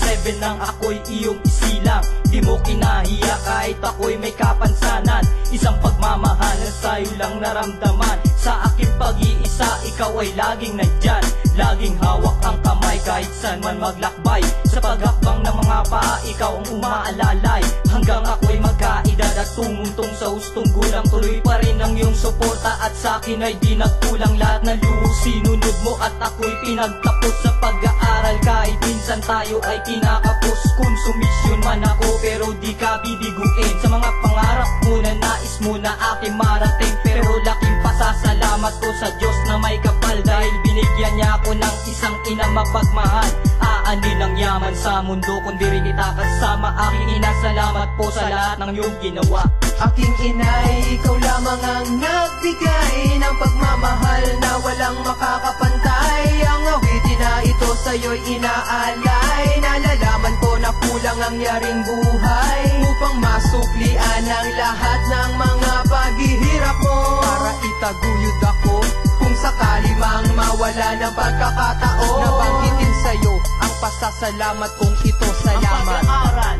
7 nang ako'y iyong isilang. Di mo kinahiya kahit ako'y may kapansanan. Isang pagmamahal na sa'yo lang naramdaman. Sa aking pag-iisa, ikaw ay laging nandyan. Laging hawak ang kamay kahit saan man maglakbay. Sa paghakbang ng mga paa, ikaw ang umaalalay. Hanggang ako'y magkaedad at tumuntong sa hustong gulang. Tuloy pa rin ang iyong suporta at sa'kin ay di nagkulang. Lahat ng luho sinunod mo at ako'y pinagtapos sa pag-aaral. Kahit minsan tayo ay kinakapos. Konsumisyon man ako pero di ka bibiguin. Sa mga pangarap mo na nais mo na aking marating. Pero laking pasasalamat ko sa Diyos na may kapal. Dahil binigyan niya ako ng isang ina mapagmahal. Aanin ang yaman sa mundo kundi rin kita kasama. Aking ina, salamat po sa lahat ng iyong ginawa. Aking inay, ikaw lamang ang nagbigay ng pagmamahal na walang makakapantay. Ang awitin na ito sa'yo'y inaalay. Nalalaman ko na kulang ang yaring buhay upang masuklian ang lahat ng mga paghihirap mo. Para itaguyod ako kung sakali mang mawala ng pagkakataon. Nabanggitin sa'yo ang pasasalamat kong ito, salamat. Ang pag-aaral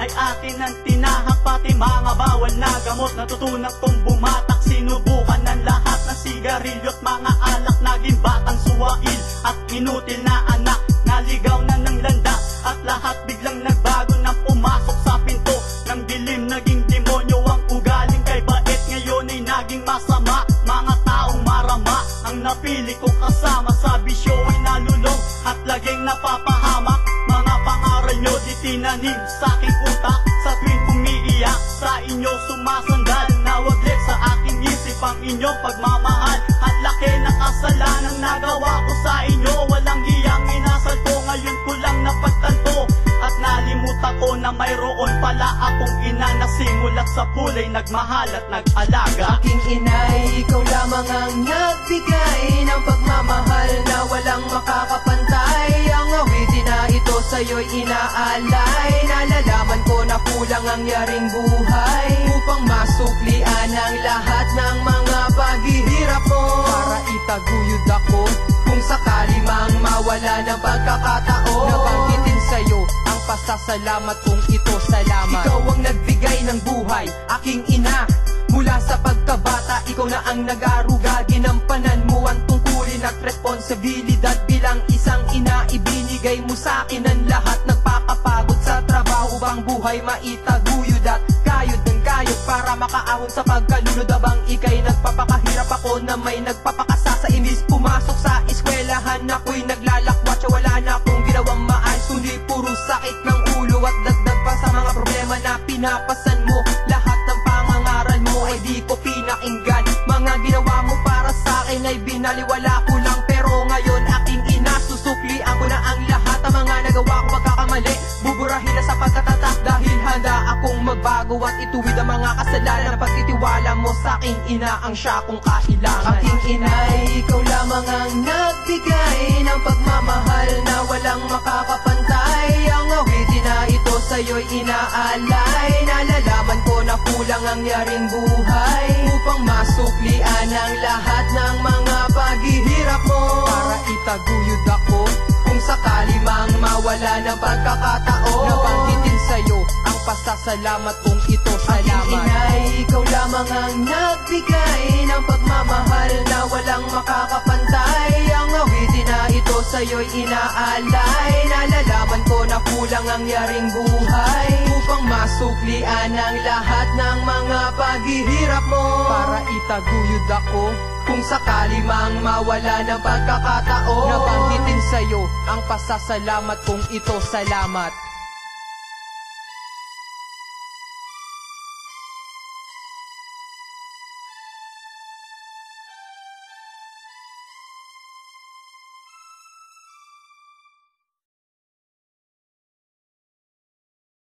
ay akin ang tinahak, pati mga bawal na gamot. Natutunan kong bumatak, sinubukan ng lahat ng sigarilyo at mga alak. Naging batang suwail at inutil na anak. Naligaw na ng landas at lahat biglang nagbago nang pumasok sa pinto ng dilim. Naging demonyo ang ugaling kay bait, ngayon ay naging masama. Mga taong marama ang napili ko kasama. Sa bisyo ay nalulong at laging napapahamak. Mga pangaral nyo di tinanim sa aking utak. Sa tuwing umiiyak sa inyo sumasandal. Nawaglit sa aking isip ang inyong pagmamahal. At laki na kasalanang nagawa ko sa inyo. Walang hiyang inasal ko, ngayon ko lang napagtanto. At nalimutan ko na mayroon pala akong ina na simulat sa pulay nagmahal at nag-alaga. Aking inay, ikaw lamang ang nagbigay ng pagmamahal na walang makakapantay. Ang awitin na ito sa'yo'y inaalay. Nalalaman ko na kulang ang yaring buhay upang masuklian ang lahat ng mga paghihirap mo. Para itaguyod ako kung sakali mang mawala ng pagkakataon. Nabanggitin sa'yo ang pasasalamat kong ito, salamat. Ikaw ang nagbigay ng buhay, aking ina. Mula sa pagkabata, ikaw na ang nag-aruga. Ginampanan mo ang tungkulin at responsibilidad. Bilang isang ina, ibinigay mo sa akin ang lahat. Nagpapapagod sa trabaho bang buhay maitaguyod at kayod ng kayod para makaahon sa pagkalunod. Abang ika'y nagpapakahirap, ako na may nagpapakasa sa imbis pumasok sa eskwelahan. Ako'y naglalakwat, wala na akong ginawang maayos, kundi puro sakit ng ulo at dagdag pa sa mga problema na pinapasan mo. Lahat ng pangangaral mo ay di ko pinakinggan. Mga ginawa mo para sa akin ay binaliwala ko lang. Pero ngayon aking ina, susuklian ko na ang lahat ng mga nagawa ko pagkakamali. Buburahin na sa pagkatatak dahil handa akong magbago at ituwid ang mga kasalanan. Pagtitiwala mo sa aking ina ang siya kong kailangan. Aking inay, ikaw lamang ang nagbigay ng pagmamahal na walang makakapantay. Ang awitin na ito sa'yo'y inaalay. Nalalaman ko na kulang ang yaring buhay upang masuklian ang lahat ng mga paghihirap mo. Para itaguyod ako kung sakali mang mawala ng pagkakataon. Nabanggitin sa'yo ang pasasalamat kong ito, salamat. Aking inay, ikaw lamang ang nagbigay ng pagmamahal na walang makakapantay. Ang awitin na ito sa'yo'y inaalay. Nalalaman ko na kulang ang yaring buhay upang masuklian ang lahat ng mga paghihirap mo. Para itaguyod ako kung sakali mang mawala ng pagkakataon. Nabanggitin sa'yo ang pasasalamat kong ito, salamat.